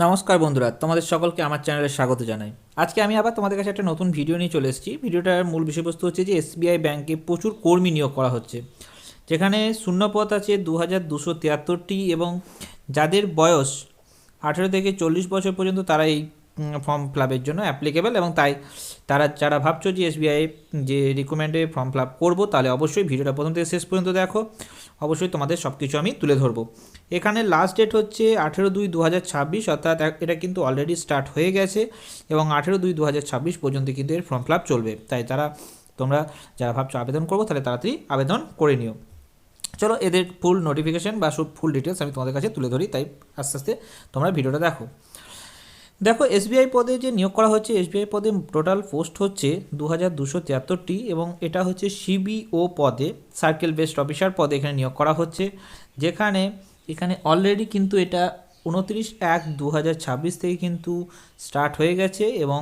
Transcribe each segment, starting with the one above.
নমস্কার বন্ধুরা, তোমাদের সকলকে আমার চ্যানেলে স্বাগত জানাই। আজকে আমি আবার তোমাদের কাছে একটা নতুন ভিডিও নিয়ে চলে এসেছি। ভিডিওটার মূল বিষয়বস্তু হচ্ছে যে এসবিআই ব্যাংকে প্রচুর কর্মী নিয়োগ করা হচ্ছে, যেখানে শূন্যপদ আছে 2273টি এবং যাদের বয়স 18 থেকে 40 বছর পর্যন্ত তারা এই ফর্ম ফিল আপের জন্য অ্যাপ্লিকেবল। এবং তাই যারা ভাবছো যে এসবিআই যে রিকমেন্ডে ফর্ম ফিল আপ করবো, তাহলে অবশ্যই ভিডিওটা প্রথম থেকে শেষ পর্যন্ত দেখো। অবশ্যই তোমাদের সব কিছু আমি তুলে ধরবো। এখানে লাস্ট ডেট হচ্ছে 18/2/2026, অর্থাৎ এটা কিন্তু অলরেডি স্টার্ট হয়ে গেছে এবং 18/2/2026 পর্যন্ত কিন্তু এর ফর্ম ফিল আপ চলবে। তাই তোমরা যারা ভাবছো আবেদন করবো, তাহলে তাড়াতাড়ি আবেদন করে নিও। চলো, এদের ফুল নোটিফিকেশন বা ফুল ডিটেলস আমি তোমাদের কাছে তুলে ধরি, তাই আস্তে আস্তে তোমরা ভিডিওটা দেখো। এসবিআই পদে যে নিয়োগ করা হচ্ছে, এসবিআই পদে টোটাল পোস্ট হচ্ছে 2273টি এবং এটা হচ্ছে সিবিও পদে, সার্কেল বেসড অফিসার পদে এখানে নিয়োগ করা হচ্ছে। এখানে অলরেডি কিন্তু এটা 29/1/2026 থেকে কিন্তু স্টার্ট হয়ে গেছে এবং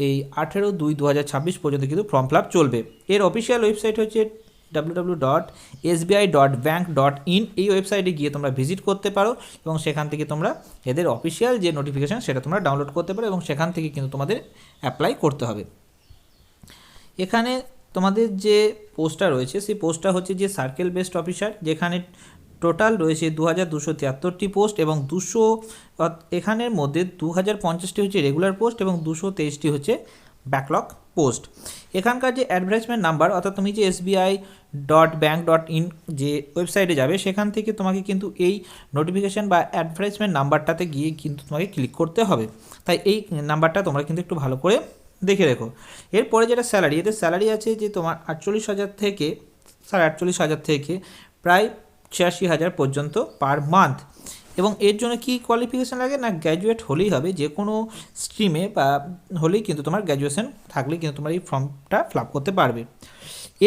এই 18/2/2026 পর্যন্ত কিন্তু ফর্ম ফিল আপ চলবে। এর অফিসিয়াল ওয়েবসাইট হচ্ছে www.sbi.bank.in। এই ওয়েবসাইটে গিয়ে তোমরা ভিজিট করতে পারো এবং সেখান থেকে তোমরা এদের অফিসিয়াল যে নোটিফিকেশান সেটা তোমরা ডাউনলোড করতে পারো এবং সেখান থেকে কিন্তু তোমাদের অ্যাপ্লাই করতে হবে। এখানে তোমাদের যে পোস্টটা রয়েছে সেই পোস্টটা হচ্ছে যে সার্কেল বেসড অফিসার, যেখানে টোটাল রয়েছে 2273টি পোস্ট এবং এখানের মধ্যে 2050টি হচ্ছে রেগুলার পোস্ট এবং 223টি হচ্ছে ব্যাকলগ পোস্ট। এখানকার যে অ্যাডভার্টাইজমেন্ট নাম্বার, অর্থাৎ তুমি যে SBI.bank.in যে ওয়েবসাইটে যাবে, সেখান থেকে তোমাকে কিন্তু এই নোটিফিকেশান বা অ্যাডভার্টাইজমেন্ট নাম্বারটাতে গিয়ে কিন্তু তোমাকে ক্লিক করতে হবে। তাই এই নাম্বারটা তোমরা কিন্তু একটু ভালো করে দেখে রেখো। এরপরে যেটা স্যালারি, এদের স্যালারি আছে যে তোমার 48,000 থেকে 48,500 থেকে প্রায় 86,000 পর্যন্ত পার মান্থ। এবং এর জন্য কি কোয়ালিফিকেশান লাগে না, গ্র্যাজুয়েট হলেই হবে, যে কোনো স্ট্রিমে বা হলেই কিন্তু তোমার গ্র্যাজুয়েশন থাকলে কিন্তু তোমার এই ফর্মটা ফিল আপ করতে পারবে।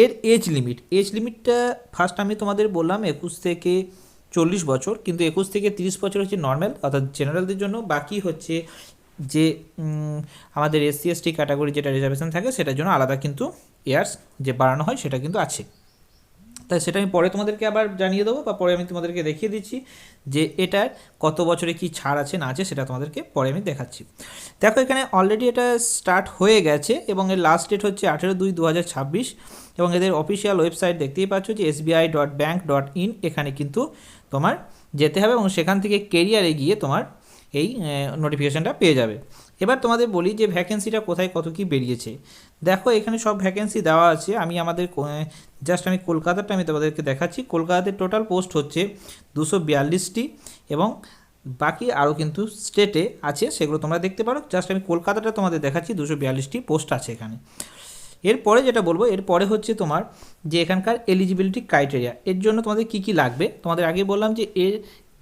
এর এজ লিমিটটা ফার্স্ট আমি তোমাদের বললাম 21 থেকে 40 বছর, কিন্তু 21 থেকে 30 বছর হচ্ছে নর্মাল অর্থাৎ জেনারেলদের জন্য। বাকি হচ্ছে যে আমাদের SC/ST ক্যাটাগরি যেটা রিজার্ভেশন থাকে সেটার জন্য আলাদা কিন্তু ইয়ার্স যে বাড়ানো হয় সেটা কিন্তু আছে। তাই সেটা আমি পরে তোমাদেরকে আবার জানিয়ে দেবো বা পরে আমি তোমাদেরকে দেখিয়ে দিচ্ছি যে এটার কত বছরে কি ছাড় আছে না আছে, সেটা তোমাদেরকে পরে আমি দেখাচ্ছি। দেখো, এখানে অলরেডি এটা স্টার্ট হয়ে গেছে এবং এর লাস্ট ডেট হচ্ছে 18/2/2026 এবং এদের অফিসিয়াল ওয়েবসাইট দেখতেই পাচ্ছ যে SBI.bank.in। এখানে কিন্তু তোমার যেতে হবে এবং সেখান থেকে কেরিয়ারে গিয়ে তোমার এই নোটিফিকেশানটা পেয়ে যাবে। এবার তোমাদের বলি যে ভ্যাকেন্সিটা কোথায় কত কি বেরিয়েছে। দেখো, এখানে সব ভ্যাকেন্সি দেওয়া আছে। আমি কলকাতাটা আমি তোমাদেরকে দেখাচ্ছি। কলকাতাতে টোটাল পোস্ট হচ্ছে 242টি এবং বাকি আরও কিন্তু স্টেটে আছে, সেগুলো তোমরা দেখতে পারো। জাস্ট আমি কলকাতাটা তোমাদের দেখাচ্ছি, 242টি পোস্ট আছে এখানে। এরপরে যেটা বলবো, এরপরে হচ্ছে তোমার যে এখানকার এলিজিবিলিটি ক্রাইটেরিয়া। এর জন্য তোমাদের কী কী লাগবে, তোমাদের আগে বললাম যে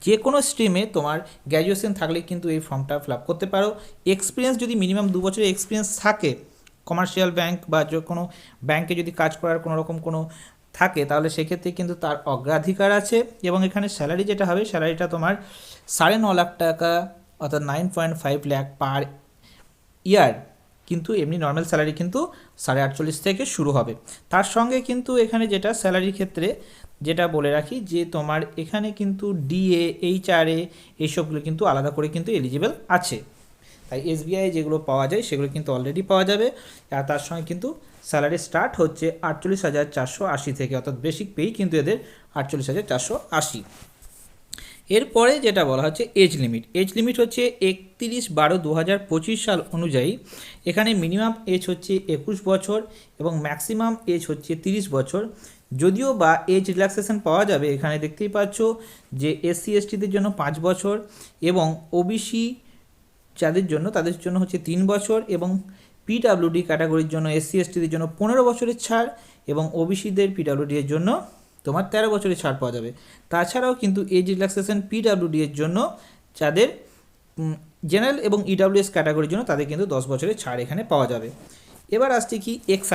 যে কোনো স্ট্রিমে তোমার গ্র্যাজুয়েশন থাকলে কিন্তু এই ফর্মটা ফিল আপ করতে পারো। এক্সপিরিয়েন্স যদি মিনিমাম 2 বছরের এক্সপিরিয়েন্স থাকে, কমার্শিয়াল ব্যাংক বা যে কোনো ব্যাংকে যদি কাজ করার কোনো রকম কোনো থাকে, তাহলে সেক্ষেত্রে কিন্তু তার অগ্রাধিকার আছে। এবং এখানে স্যালারি যেটা হবে, স্যালারিটা তোমার 9.5 লাখ টাকা অর্থাৎ 9.5 লাখ পার ইয়ার, কিন্তু এমনি নর্মাল স্যালারি কিন্তু 48,500 থেকে শুরু হবে। তার সঙ্গে কিন্তু এখানে যেটা স্যালারির ক্ষেত্রে যেটা বলে রাখি যে তোমার এখানে কিন্তু DA, HRA এইসবগুলো কিন্তু আলাদা করে কিন্তু এলিজিবল আছে। তাই SBI যেগুলো পাওয়া যায় সেগুলো কিন্তু অলরেডি পাওয়া যাবে। আর তার সঙ্গে কিন্তু স্যালারি স্টার্ট হচ্ছে 48,480 থেকে, অর্থাৎ বেসিক পেই কিন্তু এদের 48,480। এরপরে যেটা বলা হচ্ছে এজ লিমিট হচ্ছে 31/12/2025 সাল অনুযায়ী এখানে মিনিমাম এজ হচ্ছে 21 বছর এবং ম্যাক্সিমাম এজ হচ্ছে 30 বছর। যদিও বা এজ রিল্যাক্সেশন পাওয়া যাবে, এখানে দেখতেই পাচ্ছ যে SC/STদের জন্য 5 বছর এবং OBC যাদের জন্য তাদের জন্য হচ্ছে 3 বছর এবং PWD ক্যাটাগরির জন্য SC/STদের জন্য 15 বছরের ছাড় এবং OBCদের PWD এর জন্য তোমার 13 বছরের ছাড় পাওয়া যাবে। তাছাড়াও কিন্তু এজ রিল্যাক্সেশন PWD এর জন্য যাদের জেনারেল এবং EWS ক্যাটাগরির জন্য তাদের কিন্তু 10 বছরের ছাড় এখানে পাওয়া যাবে। এবার আসছে কি এক্স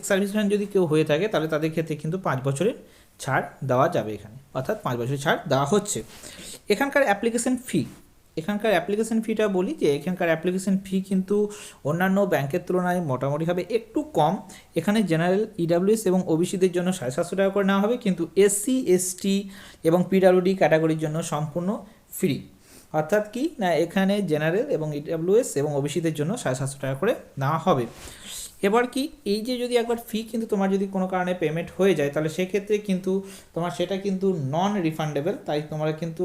সার্ভিসম্যান যদি কেউ হয়ে থাকে তাহলে তাদের ক্ষেত্রে কিন্তু 5 বছরের ছাড় দেওয়া যাবে এখানে, অর্থাৎ 5 বছরের ছাড় দেওয়া হচ্ছে। এখানকার অ্যাপ্লিকেশন ফিটা বলি যে এখানকার অ্যাপ্লিকেশন ফি কিন্তু অন্যান্য ব্যাংকের তুলনায় মোটামুটিভাবে একটু কম। এখানে জেনারেল, EWS এবং OBCদের জন্য 750 টাকা করে নেওয়া হবে, কিন্তু SC/ST এবং PWD ক্যাটাগরির জন্য সম্পূর্ণ ফ্রি। অর্থাৎ কি না, এখানে জেনারেল এবং ইডাব্লিউএস এবং ওবিসিদের জন্য 750 টাকা করে নেওয়া হবে। এবার কি, এই যে যদি একবার ফি কিন্তু তোমার যদি কোনো কারণে পেমেন্ট হয়ে যায়, তাহলে সেক্ষেত্রে কিন্তু তোমার সেটা কিন্তু নন রিফান্ডেবল। তাই তোমরা কিন্তু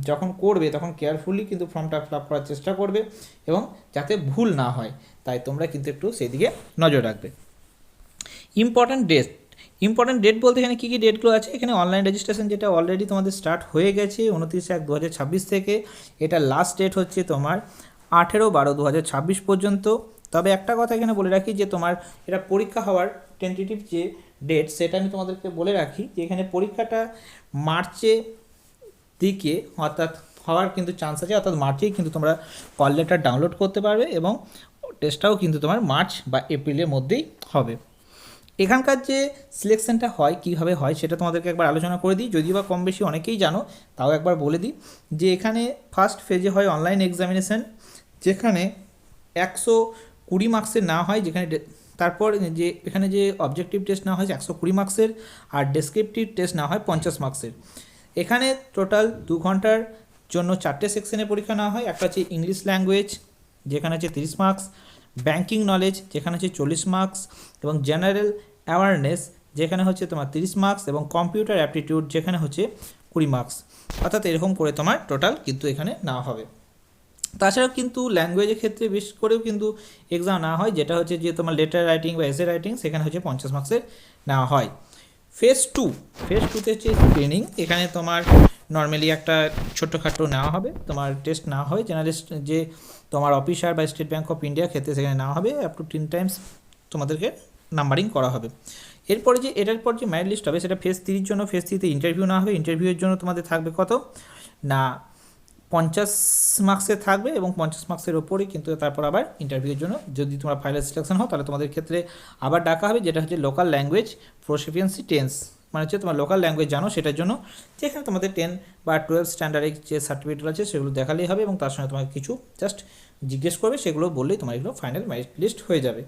যখন করবে তখন কেয়ারফুলি কিন্তু ফর্মটা ফিল আপ করার চেষ্টা করবে এবং যাতে ভুল না হয়, তাই তোমরা কিন্তু একটু সেই দিকে নজর রাখবে। ইম্পর্ট্যান্ট ডেট বলতে এখানে কী কী ডেটগুলো আছে, এখানে অনলাইন রেজিস্ট্রেশন যেটা অলরেডি তোমাদের স্টার্ট হয়ে গেছে 29/1/2026 থেকে। এটা লাস্ট ডেট হচ্ছে তোমার 18/12/2026 পর্যন্ত। তবে একটা কথা এখানে বলে রাখি যে তোমার এটা পরীক্ষা হওয়ার টেন্টেটিভ যে ডেট সেটা আমি তোমাদেরকে বলে রাখি যে এখানে পরীক্ষাটা মার্চে দিকে অর্থাৎ হওয়ার কিন্তু চান্স আছে, অর্থাৎ মার্চেই কিন্তু তোমরা কল লেটার ডাউনলোড করতে পারবে এবং টেস্টটাও কিন্তু তোমার মার্চ বা এপ্রিলের মধ্যেই হবে। এখানকার যে সিলেকশনটা হয় কীভাবে হয় সেটা তোমাদেরকে একবার আলোচনা করে দিই, যদিও বা কম বেশি অনেকেই জানো, তাও একবার বলে দিই যে এখানে ফার্স্ট ফেজে হয় অনলাইন এক্সামিনেশান, যেখানে 120 মার্কসের না হয়, যেখানে তারপর যে এখানে যে অবজেক্টিভ টেস্ট না হয় 120 মার্কসের, আর ডেসক্রিপটিভ টেস্ট না হয় 50 মার্কসের। এখানে টোটাল 2 ঘন্টার জন্য 4টে সেকশনে পরীক্ষা নেওয়া হয়। একটা হচ্ছে ইংলিশ ল্যাঙ্গুয়েজ, যেখানে হচ্ছে 30 মার্কস, ব্যাঙ্কিং নলেজ যেখানে হচ্ছে 40 মার্কস, এবং জেনারেল অ্যাওয়ারনেস যেখানে হচ্ছে তোমার 30 মার্কস, এবং কম্পিউটার অ্যাপটিটিউড যেখানে হচ্ছে 20 মার্কস। অর্থাৎ এরকম করে তোমার টোটাল কিন্তু এখানে নেওয়া হবে। তাছাড়াও কিন্তু ল্যাঙ্গুয়েজের ক্ষেত্রে বেশ করেও কিন্তু এক্সাম নেওয়া হয়, যেটা হচ্ছে যে তোমার লেটার রাইটিং বা এসে রাইটিং, সেখানে হচ্ছে 50 মার্কসের নেওয়া হয়। ফেজ টুতে হচ্ছে স্ক্রিনিং, এখানে তোমার নর্মালি একটা ছোট্টখাটো নেওয়া হবে, তোমার টেস্ট নেওয়া হয় জার্নালিস্ট যে তোমার অফিসার বা স্টেট ব্যাঙ্ক অফ ইন্ডিয়া ক্ষেত্রে সেখানে নেওয়া হবে, আপ টু 10 টাইমস তোমাদেরকে নাম্বারিং করা হবে। এরপরে যে এটার পর যে মেরিট লিস্ট হবে সেটা ফেজ 3 জন্য, ফেজ 3তে ইন্টারভিউ নেওয়া হবে। ইন্টারভিউয়ের জন্য তোমাদের থাকবে কত না 50 মার্কসের থাকবে, এবং 50 মার্কসের ওপরেই কিন্তু তারপর আবার ইন্টারভিউর জন্য যদি তোমরা ফাইনাল সিলেকশন হও তাহলে তোমাদের ক্ষেত্রে আবার ডাকা হবে, যেটা হচ্ছে লোকাল ল্যাঙ্গুয়েজ প্রফিসিয়েন্সি টেন্স, মানে হচ্ছে তোমার লোকাল ল্যাঙ্গুয়েজ জানো সেটার জন্য, যেখানে তোমাদের 10 বা 12 স্ট্যান্ডার্ডের যে সার্টিফিকেট আছে সেগুলো দেখালেই হবে, এবং তার সঙ্গে তোমাকে কিছু জাস্ট জিজ্ঞেস করবে, সেগুলো বললেই তোমার এগুলো ফাইনাল মেরিট লিস্ট হয়ে যাবে।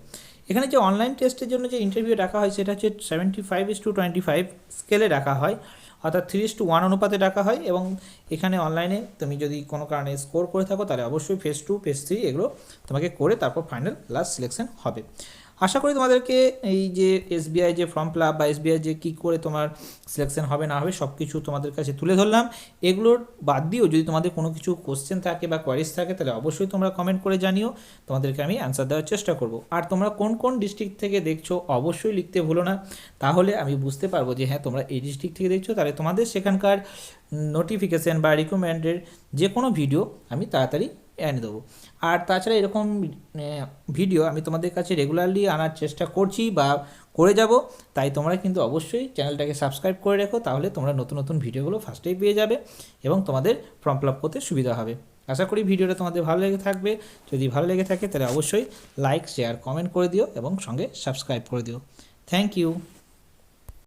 এখানে যে অনলাইন টেস্টের জন্য যে ইন্টারভিউ ডাকা হয় সেটা হচ্ছে 75:25 স্কেলে ডাকা হয়, অর্থাৎ 3:1 অনুপাতে ডাকা হয়। এবং এখানে অনলাইনে তুমি যদি কোনো কারণে স্কোর করে থাকো তাহলে অবশ্যই ফেজ 2 ফেজ 3 এগুলো তোমাকে করে তারপর ফাইনাল লাস্ট সিলেকশন হবে। আশা করি তোমাদেরকে এই যে এসবিআই যে ফর্ম ফিল আপ বা এসবিআই যে কী করে তোমার সিলেকশন হবে না হবে সব কিছু তোমাদের কাছে তুলে ধরলাম। এগুলোর বাদ দিয়েও যদি তোমাদের কোনো কিছু কোশ্চেন থাকে বা কোয়ারিজ থাকে তাহলে অবশ্যই তোমরা কমেন্ট করে জানিও, তোমাদেরকে আমি অ্যান্সার দেওয়ার চেষ্টা করব। আর তোমরা কোন কোন ডিস্ট্রিক্ট থেকে দেখছো অবশ্যই লিখতে ভুলো না, তাহলে আমি বুঝতে পারবো যে হ্যাঁ তোমরা এই ডিস্ট্রিক্ট থেকে দেখছো, তাহলে তোমাদের সেখানকার নোটিফিকেশান বা রিকমেন্ডের যে কোনো ভিডিও আমি তাড়াতাড়ি এনে দেবো। আর তাছাড়া এরকম ভিডিও আমি তোমাদের কাছে রেগুলারলি আনার চেষ্টা করছি বা করে যাব, তাই তোমরা কিন্তু অবশ্যই চ্যানেলটাকে সাবস্ক্রাইব করে রেখো, তাহলে তোমরা নতুন নতুন ভিডিওগুলো ফার্স্টেই পেয়ে যাবে এবং তোমাদের ফর্ম ফিল আপ করতে সুবিধা হবে। আশা করি ভিডিওটা তোমাদের ভালো লেগে থাকবে, যদি ভালো লেগে থাকে তাহলে অবশ্যই লাইক শেয়ার কমেন্ট করে দিও এবং সঙ্গে সাবস্ক্রাইব করে দিও। Thank you.